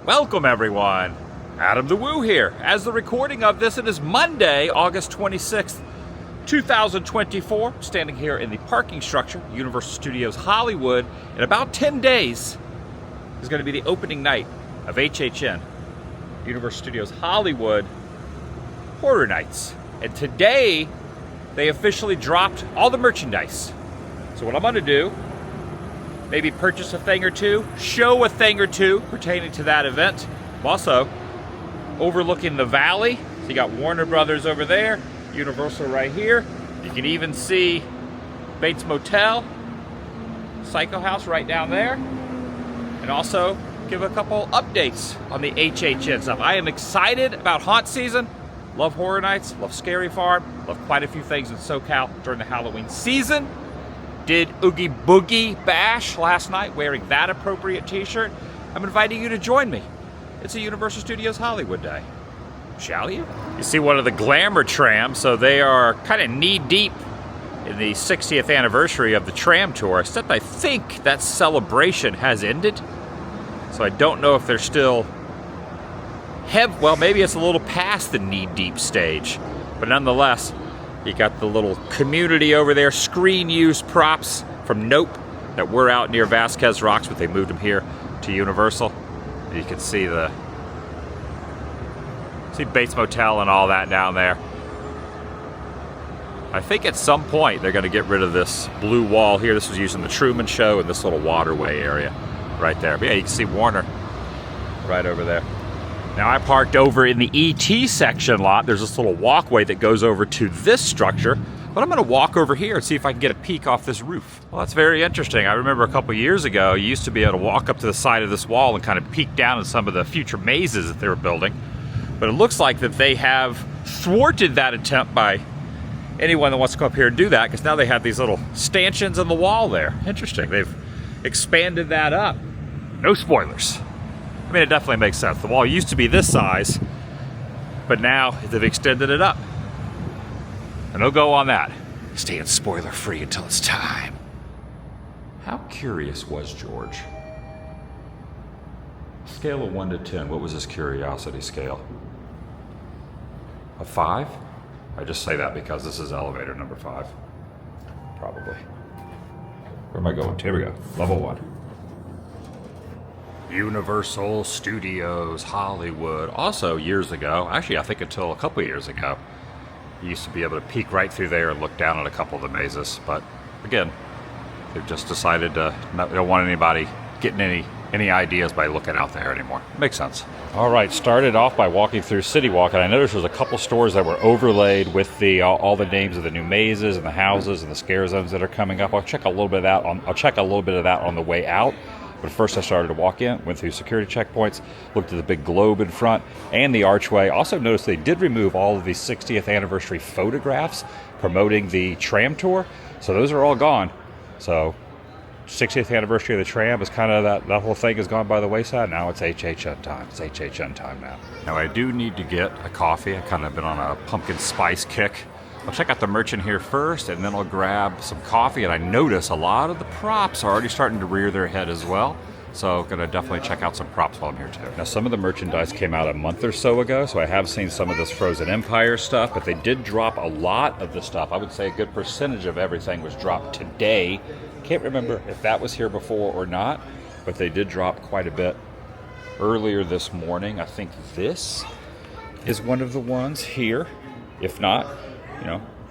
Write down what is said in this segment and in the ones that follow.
Welcome everyone, Adam the Woo here. As the recording of this, it is Monday, August 26th, 2024. Standing here in the parking structure, Universal Studios Hollywood. In about 10 days is going to be the opening night of HHN, Universal Studios Hollywood Horror Nights. And today, they officially dropped all the merchandise. So what I'm going to do, maybe purchase a thing or two, show a thing or two pertaining to that event. I'm also overlooking the valley. So you got Warner Brothers over there, Universal right here. You can even see Bates Motel, Psycho House right down there. And also give a couple updates on the HHN stuff. I am excited about haunt season. Love Horror Nights, love Scary Farm, love quite a few things in SoCal during the Halloween season. Did Oogie Boogie Bash last night wearing that appropriate t-shirt. I'm inviting you to join me. It's a Universal Studios Hollywood day. Shall you? You see one of the glamour trams, so they are kind of knee-deep in the 60th anniversary of the tram tour, except I think that celebration has ended. So I don't know if they're still well, maybe it's a little past the knee-deep stage, but nonetheless, you got the little community over there, screen use props from Nope that were out near Vasquez Rocks, but they moved them here to Universal. You can see Bates Motel and all that down there. I think at some point they're going to get rid of this blue wall here. This was used in the Truman Show and this little waterway area right there. But yeah, you can see Warner right over there. Now I parked over in the ET section lot. There's this little walkway that goes over to this structure, but I'm gonna walk over here and see if I can get a peek off this roof. Well, that's very interesting. I remember a couple years ago, you used to be able to walk up to the side of this wall and kind of peek down at some of the future mazes that they were building. But it looks like that they have thwarted that attempt by anyone that wants to come up here and do that, because now they have these little stanchions in the wall there. Interesting, they've expanded that up. No spoilers. I mean, it definitely makes sense. The wall used to be this size, but now they've extended it up. And no go on that. Staying spoiler free until it's time. How curious was George? Scale of 1 to 10, what was his curiosity scale? A 5? I just say that because this is elevator number 5. Probably. Where am I going? Here we go. Level 1. Universal Studios Hollywood. Also, years ago, actually I think until a couple years ago, you used to be able to peek right through there and look down at a couple of the mazes. But again, they've just decided they don't want anybody getting any ideas by looking out there anymore. Makes sense. All right, started off by walking through CityWalk, and I noticed there's a couple stores that were overlaid with the all the names of the new mazes and the houses and the scare zones that are coming up. I'll check a little bit of that on the way out. But first I started to walk in, went through security checkpoints, looked at the big globe in front and the archway. Also noticed they did remove all of the 60th anniversary photographs promoting the tram tour. So those are all gone. So 60th anniversary of the tram is kind of that whole thing has gone by the wayside. Now it's HHN time. It's HHN time now. Now I do need to get a coffee. I kind of been on a pumpkin spice kick. I'll check out the merch in here first, and then I'll grab some coffee. And I notice a lot of the props are already starting to rear their head as well. So gonna definitely check out some props while I'm here too. Now some of the merchandise came out a month or so ago, so I have seen some of this Frozen Empire stuff, but they did drop a lot of the stuff. I would say a good percentage of everything was dropped today. Can't remember if that was here before or not, but they did drop quite a bit earlier this morning. I think this is one of the ones here. If not,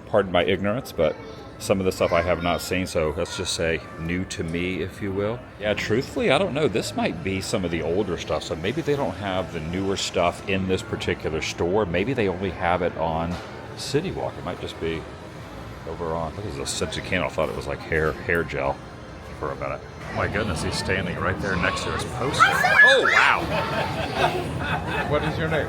pardon my ignorance, but some of the stuff I have not seen, so let's just say new to me, if you will. Yeah, truthfully, I don't know. This might be some of the older stuff, so maybe they don't have the newer stuff in this particular store. Maybe they only have it on CityWalk. It might just be over on, look at this scented candle. I thought it was like hair gel for a minute. Oh my goodness, he's standing right there next to his poster. Oh, wow. What is your name?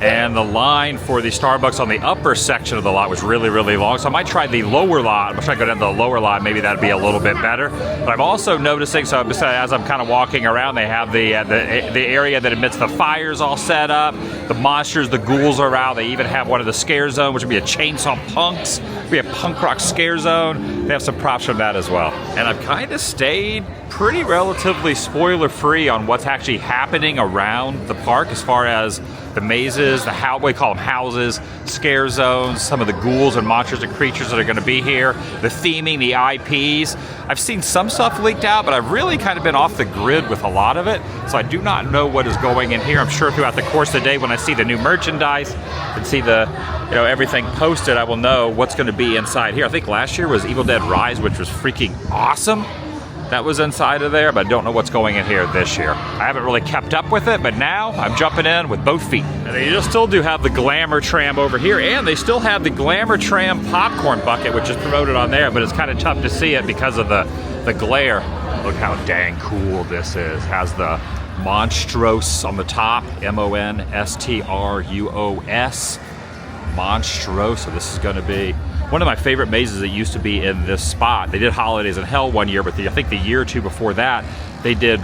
And the line for the Starbucks on the upper section of the lot was really, really long. So I might try the lower lot. I'm trying to go down to the lower lot. Maybe that'd be a little bit better. But I'm also noticing, so as I'm kind of walking around, they have the area that emits the fires all set up. The monsters, the ghouls are out. They even have one of the scare zone, which would be a chainsaw punks. Be a punk rock scare zone. They have some props from that as well. And I've kind of stayed pretty relatively spoiler-free on what's actually happening around the park as far as the mazes, we call them houses, scare zones, some of the ghouls and monsters and creatures that are going to be here, the theming, the IPs. I've seen some stuff leaked out, but I've really kind of been off the grid with a lot of it, so I do not know what is going in here. I'm sure throughout the course of the day when I see the new merchandise and see the everything posted, I will know what's going to be inside here. I think last year was Evil Dead Rise, which was freaking awesome. That was inside of there, but I don't know what's going in here this year. I haven't really kept up with it, but now I'm jumping in with both feet. And they still do have the Glamour Tram over here, and they still have the Glamour Tram popcorn bucket, which is promoted on there, but it's kind of tough to see it because of the glare. Look how dang cool this is. Has the Monstrous on the top, M-O-N-S-T-R-U-O-S. Monstrous, so this is going to be one of my favorite mazes that used to be in this spot. They did Holidays in Hell one year, but I think the year or two before that, they did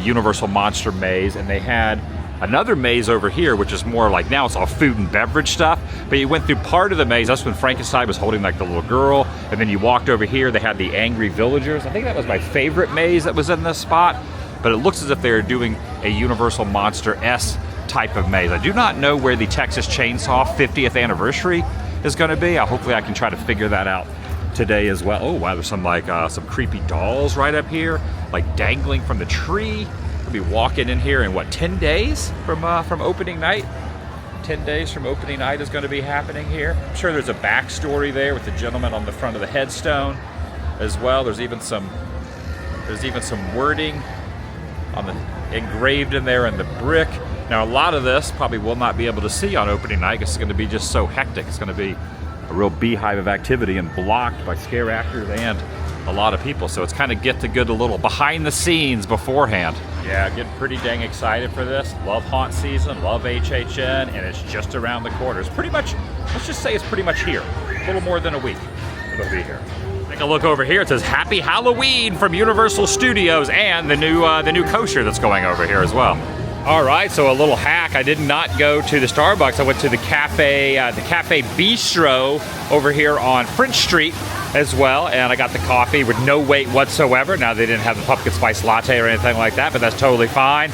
Universal Monster Maze, and they had another maze over here, which is more like, now it's all food and beverage stuff, but you went through part of the maze. That's when Frankenstein was holding like the little girl, and then you walked over here, they had the Angry Villagers. I think that was my favorite maze that was in this spot, but it looks as if they're doing a Universal Monster S type of maze. I do not know where the Texas Chainsaw 50th anniversary is going to be. Hopefully I can try to figure that out today as well. Oh wow, there's some like some creepy dolls right up here, like dangling from the tree. We'll be walking in here in what, 10 days from opening night? 10 days from opening night is going to be happening here. I'm sure there's a backstory there with the gentleman on the front of the headstone as well. There's even some wording on the engraved in there in the brick. Now, a lot of this probably will not be able to see on opening night because it's going to be just so hectic. It's going to be a real beehive of activity and blocked by scare actors and a lot of people. So it's kind of get to good a little behind the scenes beforehand. Yeah, getting pretty dang excited for this. Love haunt season, love HHN, and it's just around the corner. It's pretty much, let's just say it's pretty much here. A little more than a week it'll be here. Take a look over here. It says Happy Halloween from Universal Studios and the new kosher that's going over here as well. All right, so a little hack. I did not go to the Starbucks. I went to the Cafe Bistro over here on French Street as well, and I got the coffee with no wait whatsoever. Now, they didn't have the pumpkin spice latte or anything like that, but that's totally fine.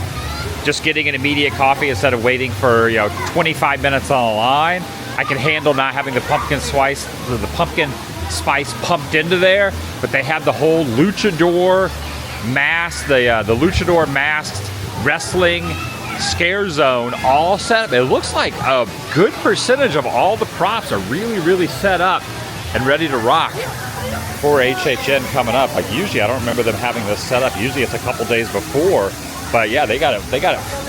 Just getting an immediate coffee instead of waiting for 25 minutes on a line. I can handle not having the pumpkin spice pumped into there, but they have the whole luchador mask, the luchador masked wrestling scare zone all set up. It looks like a good percentage of all the props are really set up and ready to rock for HHN coming up. Like usually I don't remember them having this set up. Usually it's a couple days before, but yeah, they got it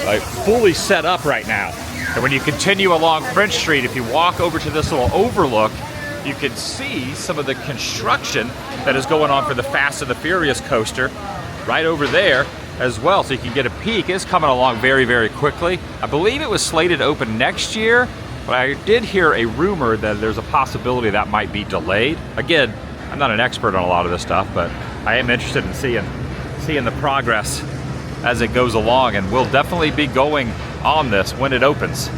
like fully set up right now. And when you continue along French Street, if you walk over to this little overlook, you can see some of the construction that is going on for the Fast and the Furious coaster right over there as well, so you can get a peek. It's coming along very quickly. I believe it was slated to open next year, but I did hear a rumor that there's a possibility that might be delayed. Again, I'm not an expert on a lot of this stuff, but I am interested in seeing the progress as it goes along, and we'll definitely be going on this when it opens.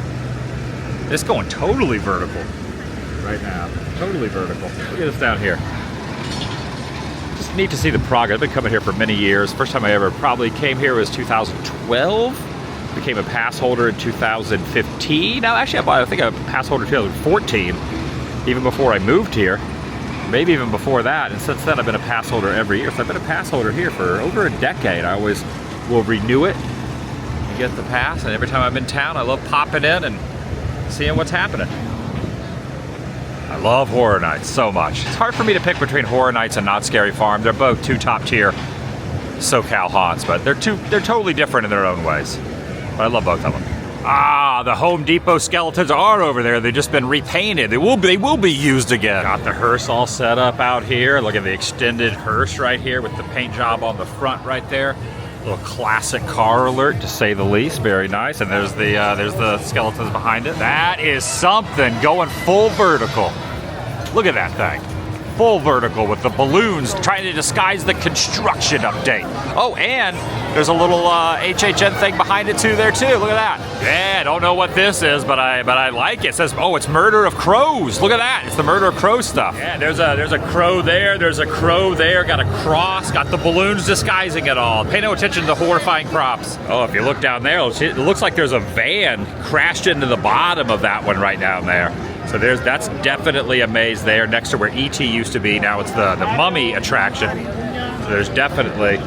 It's going totally vertical right now. Totally vertical. Look at this down here. Just neat to see the progress. I've been coming here for many years. First time I ever probably came here was 2012. Became a pass holder in 2015. Now, actually, I think I'm a pass holder in 2014, even before I moved here. Maybe even before that. And since then, I've been a pass holder every year. So I've been a pass holder here for over a decade. I always will renew it and get the pass. And every time I'm in town, I love popping in and seeing what's happening. I love Horror Nights so much. It's hard for me to pick between Horror Nights and Not Scary Farm. They're both two top-tier SoCal haunts, but they're totally different in their own ways. But I love both of them. Ah, the Home Depot skeletons are over there. They've just been repainted. They will be used again. Got the hearse all set up out here. Look at the extended hearse right here with the paint job on the front right there. Little classic car alert, to say the least. Very nice. And there's the skeletons behind it. That is something, going full vertical. Look at that thing. full vertical with the balloons trying to disguise the construction update. Oh, and there's a little HHN thing behind it too there too. Look at that. Yeah, I don't know what this is, but I like it. It says, oh, it's murder of crows. Look at that. It's the murder of crow stuff. Yeah, there's a crow there. There's a crow there. Got a cross. Got the balloons disguising it all. Pay no attention to the horrifying props. Oh, if you look down there, it looks like there's a van crashed into the bottom of that one right down there. So that's definitely a maze there next to where E.T. used to be. Now it's the Mummy attraction. So there's definitely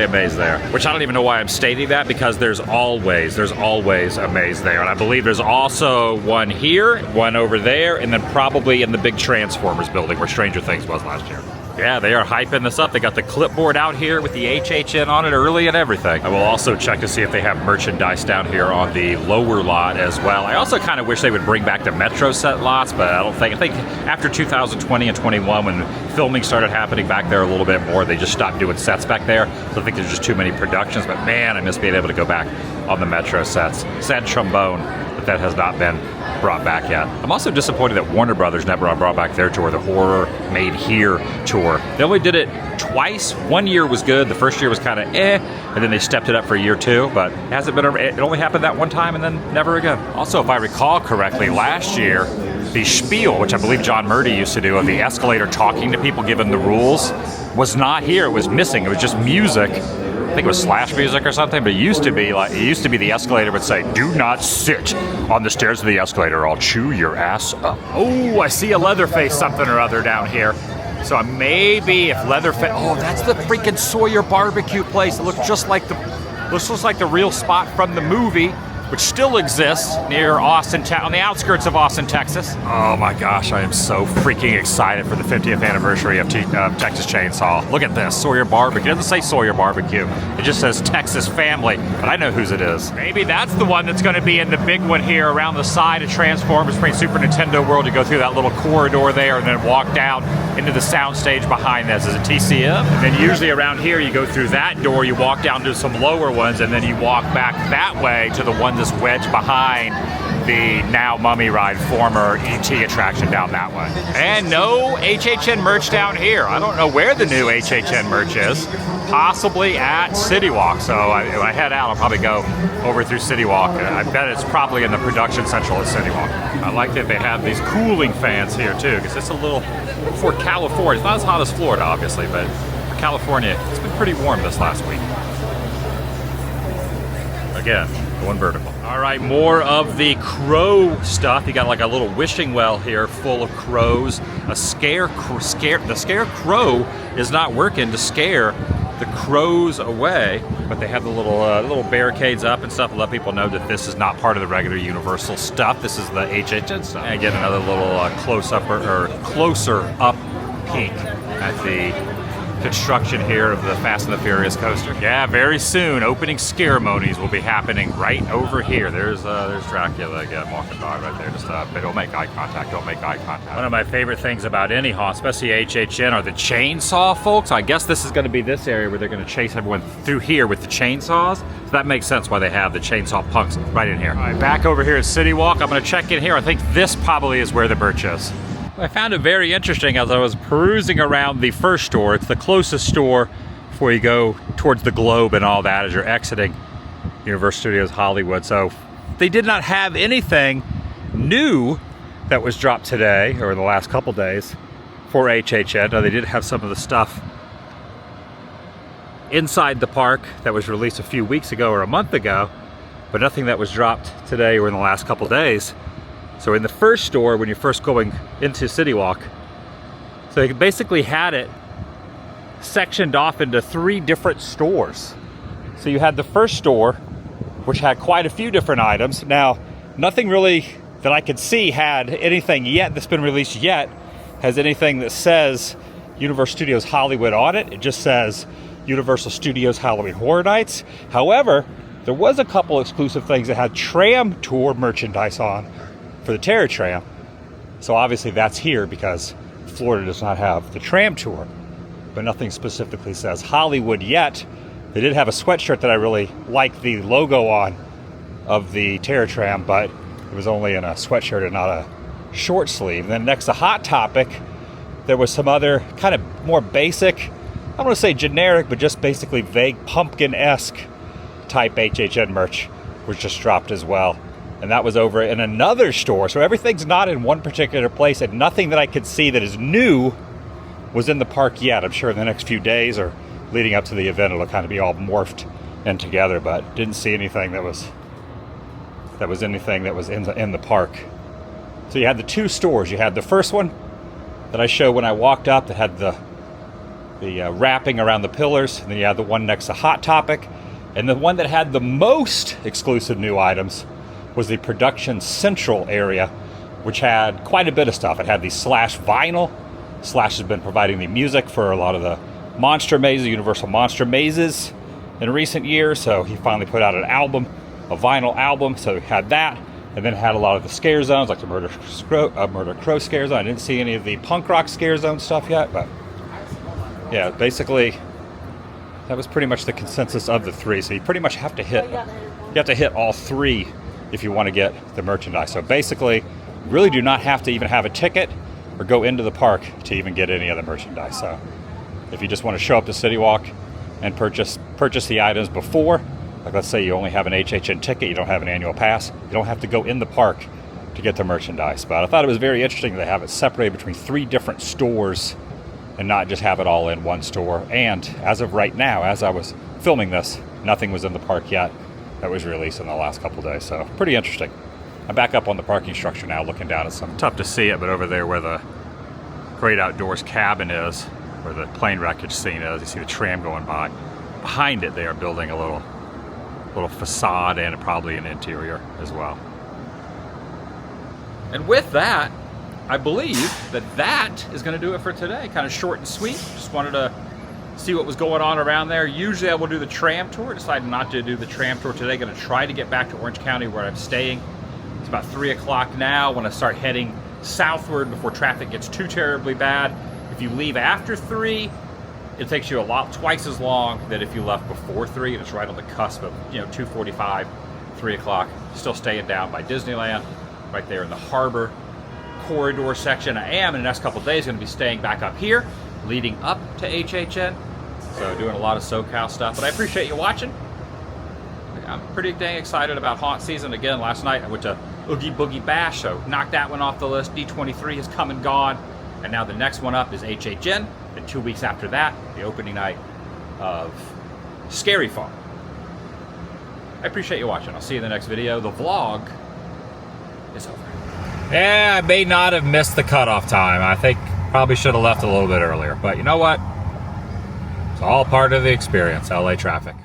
a maze there. Which I don't even know why I'm stating that, because there's always a maze there. And I believe there's also one here, one over there, and then probably in the big Transformers building where Stranger Things was last year. Yeah, they are hyping this up. They got the clipboard out here with the HHN on it early and everything. I will also check to see if they have merchandise down here on the lower lot as well. I also kind of wish they would bring back the Metro set lots, but I think after 2020 and 21, when filming started happening back there a little bit more, they just stopped doing sets back there. So I think there's just too many productions, but man, I miss being able to go back on the Metro sets. Sad trombone that has not been brought back yet. I'm also disappointed that Warner Brothers never brought back their tour, the Horror Made Here tour. They only did it twice. One year was good. The first year was kind of and then they stepped it up for year two, but it only happened that one time and then never again. Also, if I recall correctly, last year, the spiel, which I believe John Murdy used to do, of the escalator talking to people, given the rules, was not here. It was missing. It was just music. I think it was Slash music or something, but it used to be the escalator would say, "Do not sit on the stairs of the escalator, I'll chew your ass up." Oh, I see a Leatherface something or other down here. So maybe if Leatherface, oh, that's the freaking Sawyer barbecue place. It looks just like the real spot from the movie, which still exists near Austin, on the outskirts of Austin, Texas. Oh my gosh, I am so freaking excited for the 50th anniversary of Texas Chainsaw. Look at this, Sawyer Barbecue. It doesn't say Sawyer Barbecue. It just says Texas Family, but I know whose it is. Maybe that's the one that's gonna be in the big one here around the side of Transformers between Super Nintendo World. You go through that little corridor there and then walk down into the soundstage behind this. Is it TCM? And then usually around here, you go through that door, you walk down to some lower ones, and then you walk back that way to the one that's wedged behind the now Mummy Ride former E.T. attraction down that way. And no HHN merch down here. I don't know where the new HHN merch is. Possibly at CityWalk. So when I head out, I'll probably go over through CityWalk. I bet it's probably in the production central at CityWalk. I like that they have these cooling fans here too, because it's a little, for California, it's not as hot as Florida obviously, but for California, it's been pretty warm this last week. Again, going vertical. All right, more of the crow stuff. You got like a little wishing well here full of crows. The scarecrow is not working to scare the crows away, but they have the little barricades up and stuff to let people know that this is not part of the regular Universal stuff. This is the HHN stuff. And again, another little closer up peek at the construction here of the Fast and the Furious coaster. Yeah, very soon, opening ceremonies will be happening right over here. There's Dracula again, walking by right there. Just don't make eye contact. Don't make eye contact. One of my favorite things about any haunt, especially HHN, are the chainsaw folks. I guess this is going to be this area where they're going to chase everyone through here with the chainsaws. So that makes sense why they have the chainsaw punks right in here. All right, back over here at CityWalk. I'm going to check in here. I think this probably is where the merch is. I found it very interesting as I was perusing around the first store. It's the closest store before you go towards the Globe and all that as you're exiting Universal Studios Hollywood. So they did not have anything new that was dropped today or in the last couple days for HHN. Now, they did have some of the stuff inside the park that was released a few weeks ago or a month ago, but nothing that was dropped today or in the last couple days. So in the first store, when you're first going into CityWalk, so they basically had it sectioned off into 3 different stores. So you had the first store, which had quite a few different items. Now, nothing really that I could see had anything yet that's been released yet, has anything that says Universal Studios Hollywood on it. It just says Universal Studios Halloween Horror Nights. However, there was a couple exclusive things that had tram tour merchandise on for the Terror Tram. So obviously that's here because Florida does not have the tram tour, but nothing specifically says Hollywood yet. They did have a sweatshirt that I really liked the logo on of the Terror Tram, but it was only in a sweatshirt and not a short sleeve. And then next, the Hot Topic There was some other kind of more basic, I don't want to say generic, but just basically vague pumpkin-esque type HHN merch was just dropped as well. And that was over in another store. So everything's not in one particular place, and nothing that I could see that is new was in the park yet. I'm sure in the next few days or leading up to the event, it'll kind of be all morphed in together, but didn't see anything that was in the park. So you had the two stores. You had the first one that I showed when I walked up that had the wrapping around the pillars, and then you had the one next to Hot Topic, and the one that had the most exclusive new items was the Production Central area, which had quite a bit of stuff. It had the Slash vinyl. Slash has been providing the music for a lot of the Monster Mazes, Universal Monster Mazes in recent years, so he finally put out an album, a vinyl album, so he had that, and then had a lot of the scare zones, like the Murder Crow scare zone. I didn't see any of the punk rock scare zone stuff yet, but yeah, basically that was pretty much the consensus of the three. So you pretty much have to hit all three if you want to get the merchandise. So basically, you really do not have to even have a ticket or go into the park to even get any of the merchandise. So if you just want to show up to CityWalk and purchase the items before, like let's say you only have an HHN ticket, you don't have an annual pass, you don't have to go in the park to get the merchandise. But I thought it was very interesting to have it separated between three different stores and not just have it all in one store. And as of right now, as I was filming this, nothing was in the park yet that was released in the last couple days. So pretty interesting. I'm back up on the parking structure now, looking down at some, tough to see it, but over there where the Great Outdoors cabin is, where the plane wreckage scene is, you see the tram going by. Behind it, they are building a little facade and probably an interior as well. And with that, I believe that is going to do it for today. Kind of short and sweet. Just wanted to see what was going on around there. Usually I will do the tram tour. Decided not to do the tram tour today. Going to try to get back to Orange County where I'm staying. It's about 3 o'clock now. I want to start heading southward before traffic gets too terribly bad. If you leave after 3, it takes you twice as long than if you left before 3, and it's right on the cusp of 2:45, 3 o'clock. Still staying down by Disneyland, right there in the harbor corridor section. I am in the next couple of days going to be staying back up here, leading up to HHN. So doing a lot of SoCal stuff, but I appreciate you watching. I'm pretty dang excited about haunt season. Again, last night I went to Oogie Boogie Bash, so knocked that one off the list. D23 has come and gone, and now the next one up is HHN, and 2 weeks after that, the opening night of Scary Farm. I appreciate you watching. I'll see you in the next video. The vlog is over. Yeah, I may not have missed the cutoff time. I think probably should have left a little bit earlier, but you know what? It's all part of the experience, LA traffic.